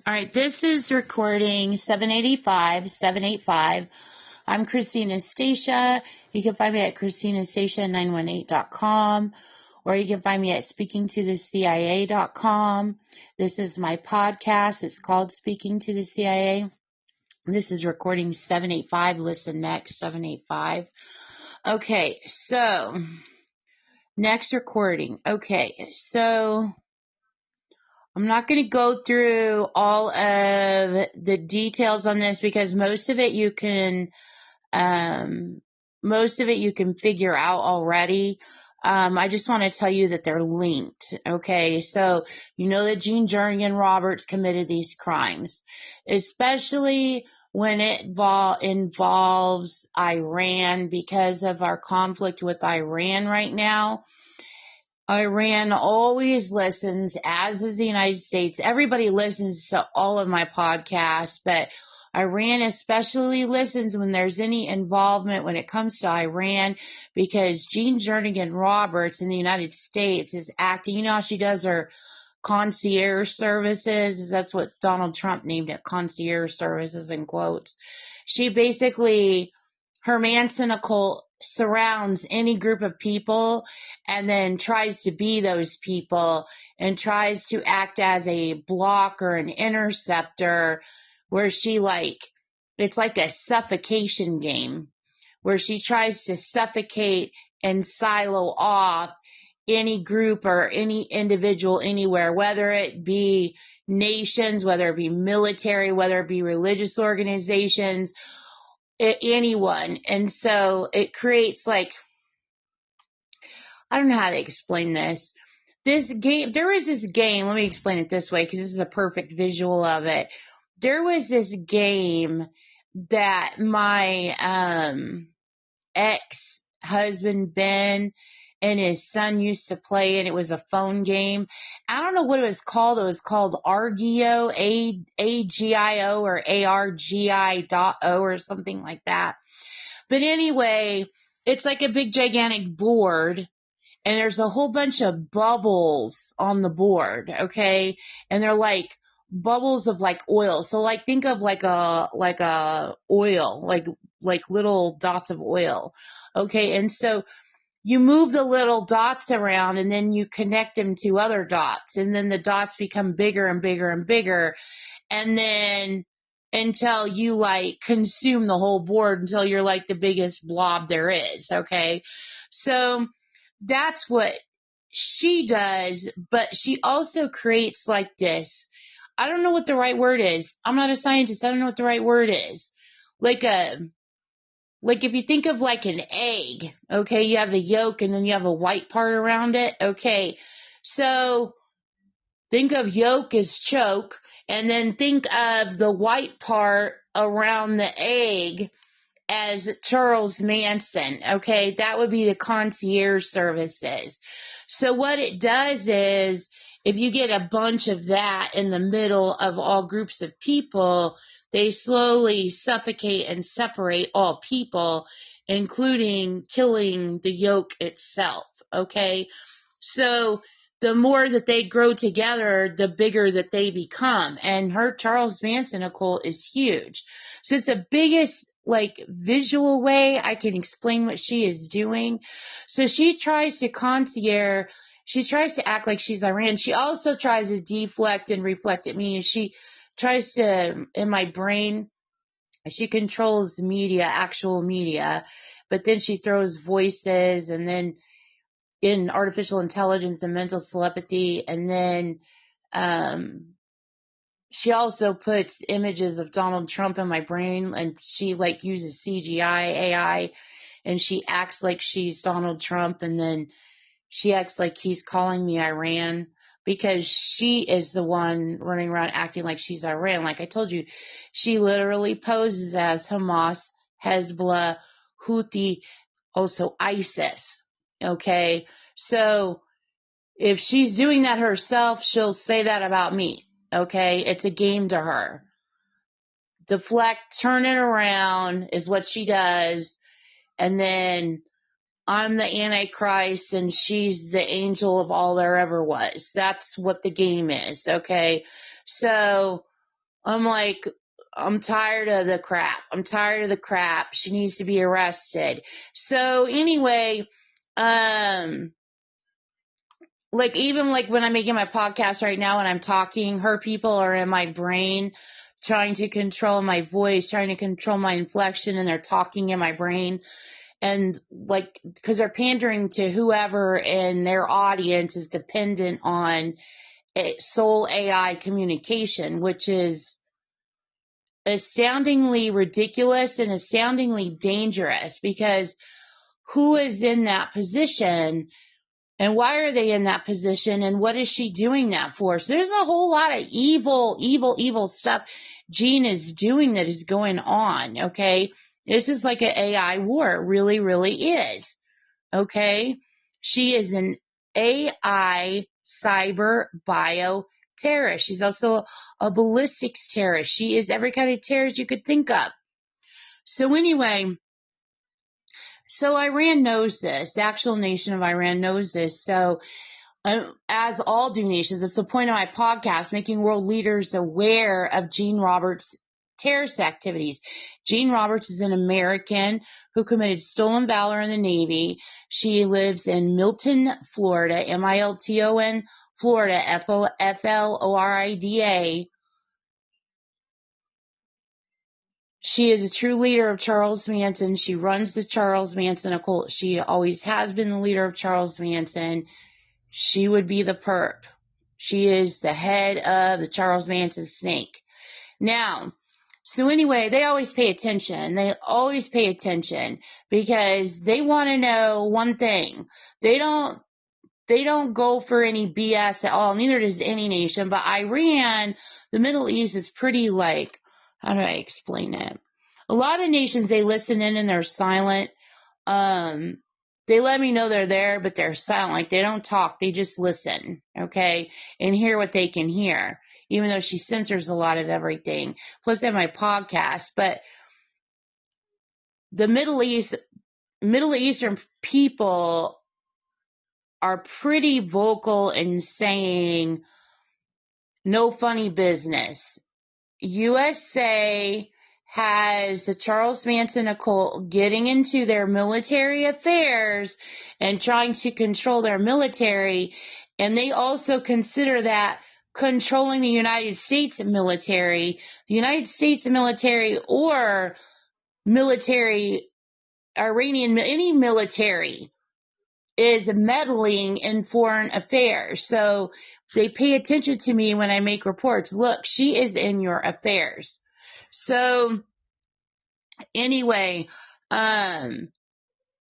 All right, this is recording 785. I'm Christina Stacia. You can find me at christinastacia918.com, or you can find me at speakingtothecia.com. This is my podcast. It's called Speaking to the CIA. This is recording 785. Listen next, 785. Okay, so next recording. Okay, so I'm not going to go through all of the details on this because most of it you can figure out already. I just want to tell you that they're linked. Okay, so you know that Gene Jernigan Roberts committed these crimes, especially when it involves Iran, because of our conflict with Iran right now. Iran always listens, as does the United States. Everybody listens to all of my podcasts, but Iran especially listens when there's any involvement when it comes to Iran, because Gene Jernigan Roberts in the United States is acting, you know how she does her concierge services? That's what Donald Trump named it, concierge services in quotes. She basically, her Manson occult surrounds any group of people and then tries to be those people and tries to act as a block or an interceptor, where she it's like a suffocation game where she tries to suffocate and silo off any group or any individual anywhere, whether it be nations, whether it be military, whether it be religious organizations, anyone. And so it creates I don't know how to explain this. This game, there was this game, let me explain it this way because this is a perfect visual of it. There was this game that my ex-husband Ben and his son used to play, and it was a phone game. I don't know what it was called. It was called Argio, A-G-I-O or A-R-G-I.O or something like that. But anyway, it's like a big gigantic board, and there's a whole bunch of bubbles on the board, okay? And they're like bubbles of like oil. So think of like a oil, like little dots of oil. Okay. And so you move the little dots around and then you connect them to other dots, and then the dots become bigger and bigger and bigger. And then until you consume the whole board, until you're like the biggest blob there is. Okay. So that's what she does, but she also creates this. I don't know what the right word is. I'm not a scientist. I don't know what the right word is. If you think of an egg, okay, you have the yolk and then you have a white part around it. Okay. So think of yolk as choke, and then think of the white part around the egg as Charles Manson. Okay. That would be the concierge services. So what it does is, if you get a bunch of that in the middle of all groups of people, they slowly suffocate and separate all people, including killing the yolk itself. Okay. So the more that they grow together, the bigger that they become. And her Charles Manson occult is huge. So it's the biggest visual way I can explain what she is doing. So she tries to concierge. She tries to act like she's Iran. She also tries to deflect and reflect at me. And she tries to, in my brain, she controls media, actual media, but then she throws voices, and then in artificial intelligence and mental telepathy. And then she also puts images of Donald Trump in my brain, and she uses CGI AI, and she acts like she's Donald Trump, and then she acts like he's calling me Iran, because she is the one running around acting like she's Iran. Like I told you, she literally poses as Hamas, Hezbollah, Houthi, also ISIS. Okay. So if she's doing that herself, she'll say that about me. Okay. It's a game to her. Deflect, turn it around is what she does. And then I'm the Antichrist and she's the angel of all there ever was. That's what the game is. Okay. So I'm like, I'm tired of the crap. I'm tired of the crap. She needs to be arrested. So anyway, like even like when I'm making my podcast right now and I'm talking, her people are in my brain trying to control my voice, trying to control my inflection, and they're talking in my brain. And like, because they're pandering to whoever in their audience is dependent on soul AI communication, which is astoundingly ridiculous and astoundingly dangerous, because who is in that position and why are they in that position and what is she doing that for? So there's a whole lot of evil stuff Jean is doing that is going on. Okay. This is like an AI war. It really, really is. Okay. She is an AI cyber bio terrorist. She's also a ballistics terrorist. She is every kind of terrorist you could think of. So anyway, so Iran knows this. The actual nation of Iran knows this. So as all do nations, it's the point of my podcast, making world leaders aware of Jean Roberts' terrorist activities. Jean Roberts is an American who committed stolen valor in the Navy. She lives in Milton, Florida, Milton, Florida, Florida. She is a true leader of Charles Manson. She runs the Charles Manson occult. She always has been the leader of Charles Manson. She would be the perp. She is the head of the Charles Manson snake. Now, so anyway, they always pay attention. They always pay attention because they want to know one thing. They don't go for any BS at all. Neither does any nation. But Iran, the Middle East is pretty like, how do I explain it? A lot of nations, they listen in and they're silent. They let me know they're there, but they're silent. Like they don't talk. They just listen. Okay. And hear what they can hear, even though she censors a lot of everything. Plus they have my podcast, but the Middle Eastern people are pretty vocal in saying no funny business. USA has the Charles Manson occult getting into their military affairs and trying to control their military. And they also consider that controlling the United States military, or military, Iranian, any military is meddling in foreign affairs. So they pay attention to me when I make reports. Look, she is in your affairs. So anyway,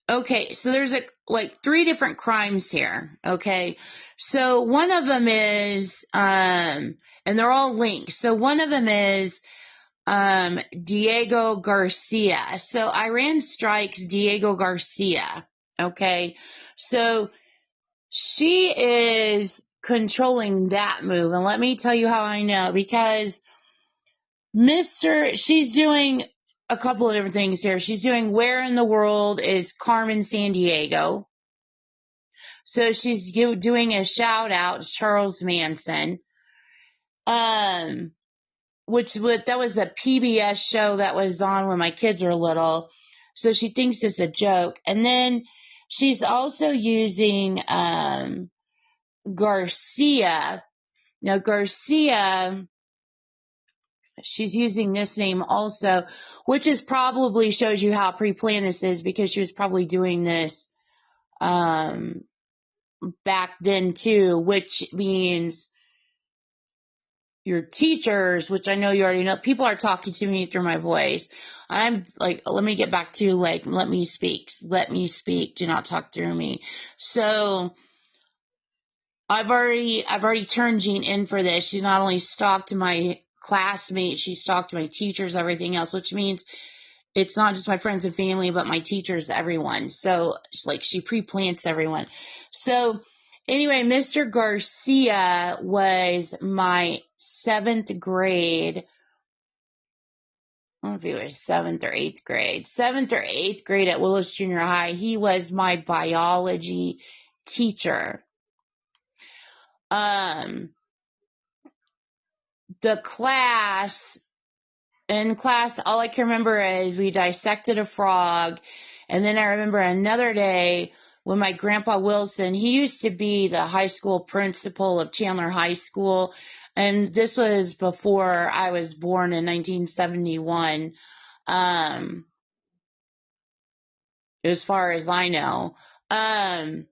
okay, so there's like 3 different crimes here. Okay. So one of them is, and they're all linked. So one of them is, Diego Garcia. So Iran strikes Diego Garcia. Okay. So she is controlling that move. And let me tell you how I know, because she's doing a couple of different things here. She's doing where in the world is Carmen Sandiego. So she's doing a shout out to Charles Manson. That was a PBS show that was on when my kids were little. So she thinks it's a joke. And then she's also using, Garcia. Now, Garcia, she's using this name also, which is probably shows you how pre-planned this is, because she was probably doing this back then too, which means your teachers, which I know you already know, people are talking to me through my voice. I'm like, let me get back to like, let me speak, do not talk through me. So I've already turned Jean in for this. She's not only stalked my classmates, she's stalked my teachers, everything else, which means it's not just my friends and family, but my teachers, everyone. So like she pre-plants everyone. So anyway, Mr. Garcia was my 7th grade. I don't know if he was 7th or 8th grade. 7th or 8th grade at Willis Junior High. He was my biology teacher. the class, in class, all I can remember is we dissected a frog. And then I remember another day when my grandpa Wilson, he used to be the high school principal of Chandler High School. And this was before I was born in 1971. As far as I know. I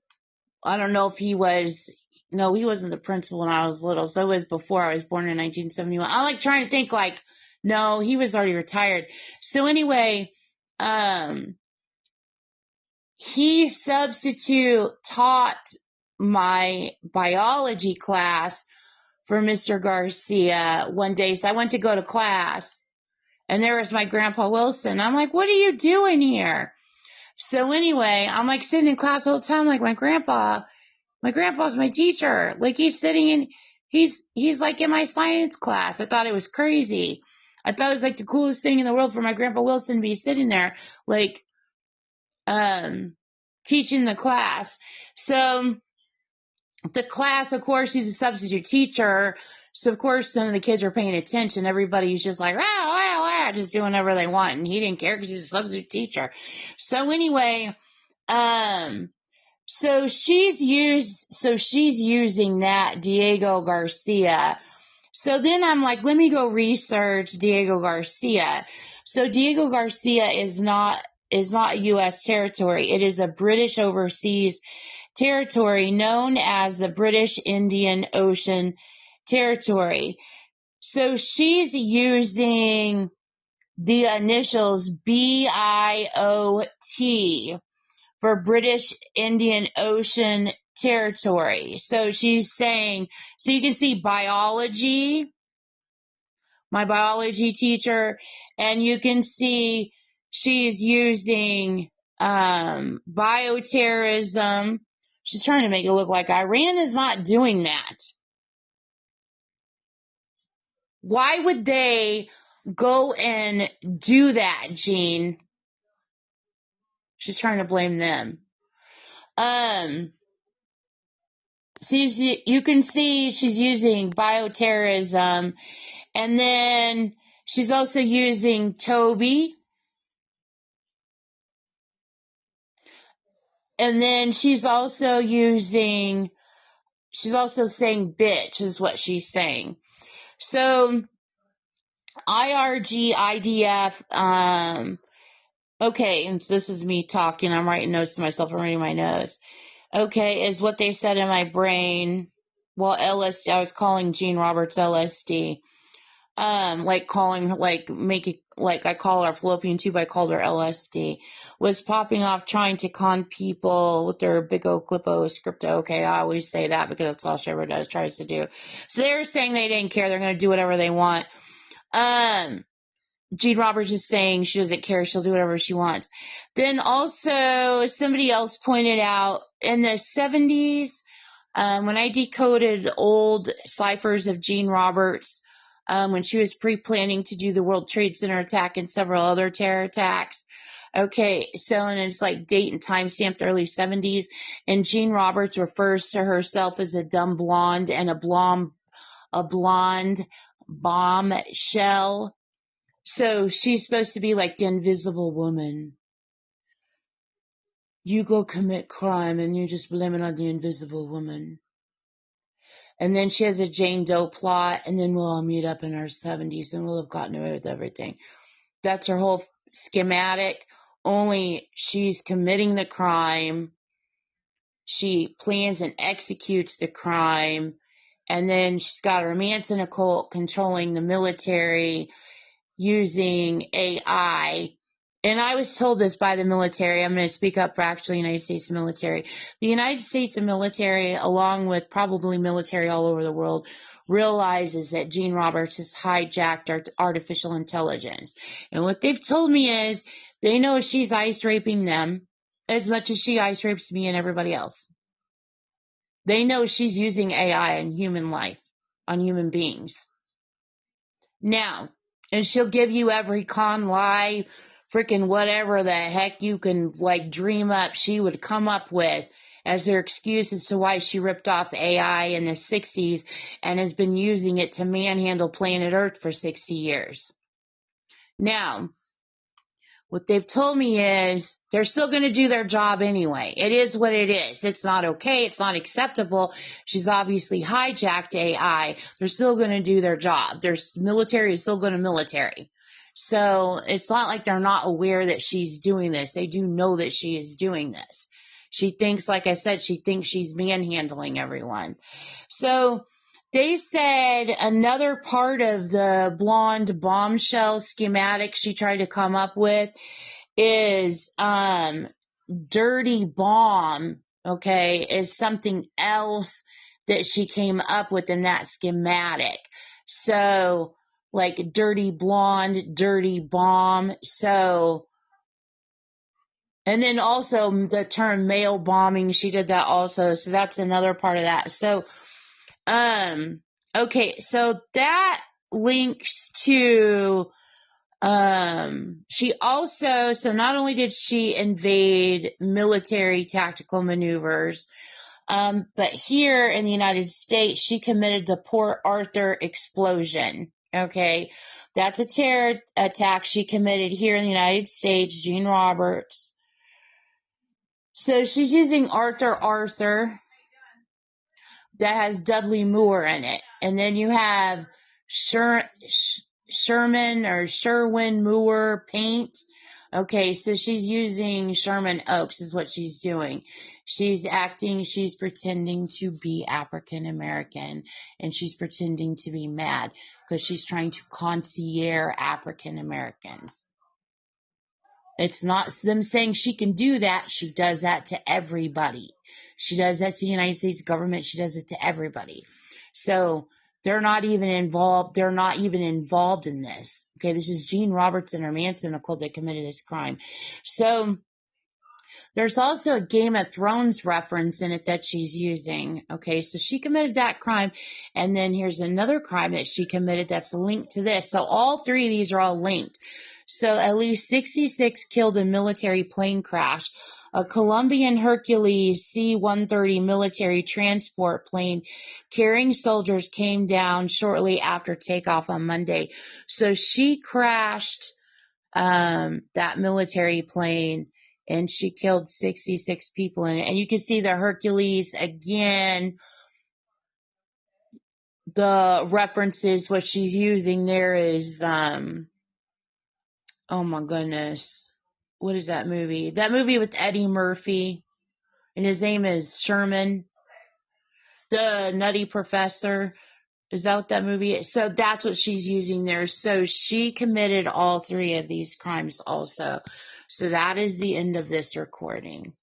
don't know if he was, no, he wasn't the principal when I was little. So it was before I was born in 1971. I'm like trying to think like, no, he was already retired. So anyway, he taught my biology class for Mr. Garcia one day. So I went to go to class and there was my grandpa Wilson. I'm like, what are you doing here? So anyway, I'm like sitting in class all the time, like my grandpa's my teacher. Like he's sitting in, he's like in my science class. I thought it was crazy. I thought it was like the coolest thing in the world for my grandpa Wilson to be sitting there, like, teaching the class. So the class, of course, he's a substitute teacher. So of course, some of the kids are paying attention. Everybody's just like, just doing whatever they want. And he didn't care because he's a substitute teacher. So anyway, so she's using that Diego Garcia. So then I'm like, let me go research Diego Garcia. So Diego Garcia is not U.S. territory. It is a British overseas territory known as the British Indian Ocean Territory. So she's using the initials BIOT for British Indian Ocean Territory. So she's saying, so you can see biology, my biology teacher, and you can see she's using bioterrorism. She's trying to make it look like Iran is not doing that. Why would they go and do that, Jean? She's trying to blame them. You can see she's using bioterrorism, and then she's also using Toby, and then she's also saying bitch is what she's saying. So IRG, IDF, okay, and this is me talking, I'm writing notes to myself, I'm reading my notes. Okay, is what they said in my brain. Well, LSD, I was calling Jean Roberts LSD. Like calling her, like I call her fallopian tube, I called her LSD. Was popping off trying to con people with their big O clippo scripto. Okay, I always say that because that's all she ever tries to do. So they were saying they didn't care, they're going to do whatever they want. Jean Roberts is saying she doesn't care, she'll do whatever she wants. Then also, somebody else pointed out, in the 70s, when I decoded old ciphers of Jean Roberts, when she was pre-planning to do the World Trade Center attack and several other terror attacks. Okay, so, and it's like date and time stamped early 70s, and Jean Roberts refers to herself as a dumb blonde and a blonde bombshell. So she's supposed to be like the invisible woman. You go commit crime and you just blame it on the invisible woman. And then she has a Jane Doe plot, and then we'll all meet up in our 70s and we'll have gotten away with everything. That's her whole schematic, only she's committing the crime. She plans and executes the crime, and then she's got a romance in a cult controlling the military using AI. And I was told this by the military. I'm going to speak up for actually United States military. The United States military, along with probably military all over the world, realizes that Jean Roberts has hijacked artificial intelligence. And what they've told me is they know she's ice raping them as much as she ice rapes me and everybody else. They know she's using AI in human life, on human beings. Now, and she'll give you every con, lie, freaking whatever the heck you can like dream up, she would come up with as her excuse as to why she ripped off AI in the 60s and has been using it to manhandle planet Earth for 60 years. Now, what they've told me is they're still going to do their job anyway. It is what it is. It's not okay. It's not acceptable. She's obviously hijacked AI. They're still going to do their job. Their military is still going to military. So it's not like they're not aware that she's doing this. They do know that she is doing this. She thinks, like I said, she thinks she's manhandling everyone. So they said another part of the blonde bombshell schematic she tried to come up with is dirty bomb, okay, is something else that she came up with in that schematic. So, like dirty blonde, dirty bomb. So, and then also the term male bombing, she did that also. So that's another part of that. So, okay, so that links to, she also, so not only did she invade military tactical maneuvers, but here in the United States, she committed the Port Arthur explosion. Okay, that's a terror attack she committed here in the United States, Jean Roberts. So she's using Arthur that has Dudley Moore in it. And then you have Sherman or Sherwin Moore paint. Okay, so she's using Sherman Oaks is what she's doing. She's pretending to be African American, and she's pretending to be mad because she's trying to concierge African Americans. It's not them saying she can do that. She does that to everybody. She does that to the United States government. She does it to everybody. So they're not even involved. They're not even involved in this. Okay, this is Jean Roberts and her Manson Nicole that committed this crime. So there's also a Game of Thrones reference in it that she's using. Okay, so she committed that crime. And then here's another crime that she committed that's linked to this. So all three of these are all linked. So at least 66 killed in military plane crash. A Colombian Hercules C-130 military transport plane carrying soldiers came down shortly after takeoff on Monday. So she crashed that military plane and she killed 66 people in it. And you can see the Hercules again. The references, what she's using there is, oh my goodness. What is that movie? That movie with Eddie Murphy. And his name is Sherman. The Nutty Professor. Is that what that movie is? So that's what she's using there. So she committed all three of these crimes also. So that is the end of this recording.